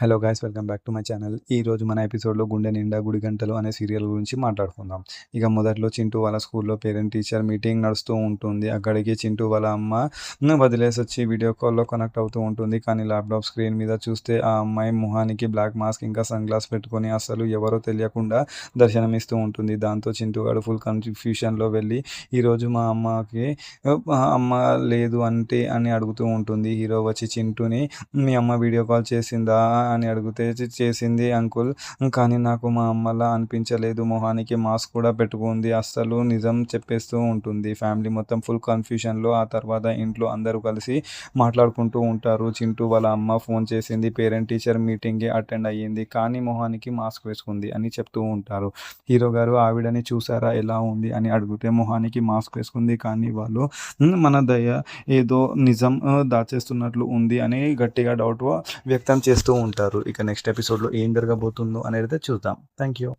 Hello guys, welcome back to my channel. ఈరోజు మన ఎపిసోడ్లో గుండె నిండా గుడి గంటలు అనే సీరియల్ గురించి మాట్లాడుకుందాం. ఇక మొదట్లో చింటూ వాళ్ళ స్కూల్లో పేరెంట్ టీచర్ మీటింగ్ నడుస్తూ ఉంటుంది. అక్కడికి చింటూ వాళ్ళ అమ్మ వదిలేసి వచ్చి వీడియో కాల్లో కనెక్ట్ అవుతూ ఉంటుంది. కానీ ల్యాప్టాప్ స్క్రీన్ మీద చూస్తే ఆ అమ్మాయి మొహానికి బ్లాక్ మాస్క్ ఇంకా సన్ గ్లాస్ పెట్టుకొని అసలు ఎవరో తెలియకుండా దర్శనమిస్తూ ఉంటుంది. దాంతో చింటూ గాడు ఫుల్ కన్ఫ్యూషన్లో వెళ్ళి ఈరోజు మా అమ్మకి అమ్మ లేదు అంటే అని అడుగుతూ ఉంటుంది. హీరో వచ్చి చింటూని మీ అమ్మ వీడియో కాల్ చేసిందా అని అడిగితే చేసింది అంకుల్, కానీ నాకు మా అమ్మలా అనిపించలేదు, మొహానికి మాస్క్ కూడా పెట్టుకుంది, అస్సలు నిజం చెప్పేస్తూ ఉంటుంది. ఫ్యామిలీ మొత్తం ఫుల్ కన్ఫ్యూషన్లో. ఆ తర్వాత ఇంట్లో అందరూ కలిసి మాట్లాడుకుంటూ ఉంటారు. చింటూ వాళ్ళ అమ్మ ఫోన్ చేసింది, పేరెంట్ టీచర్ మీటింగ్కి అటెండ్ అయ్యింది, కానీ మొహానికి మాస్క్ వేసుకుంది అని చెప్తూ ఉంటారు. హీరో గారు ఆవిడని చూసారా ఎలా ఉంది అని అడిగితే మొహానికి మాస్క్ వేసుకుంది, కానీ వాళ్ళు మన దయ ఏదో నిజం దాచేస్తున్నట్లు ఉంది అని గట్టిగా డౌట్ వ్యక్తం చేస్తూ ఉంటారు. ఇక నెక్స్ట్ ఎపిసోడ్లో ఏం జరగబోతుందో అనేది చూద్దాం. Thank you.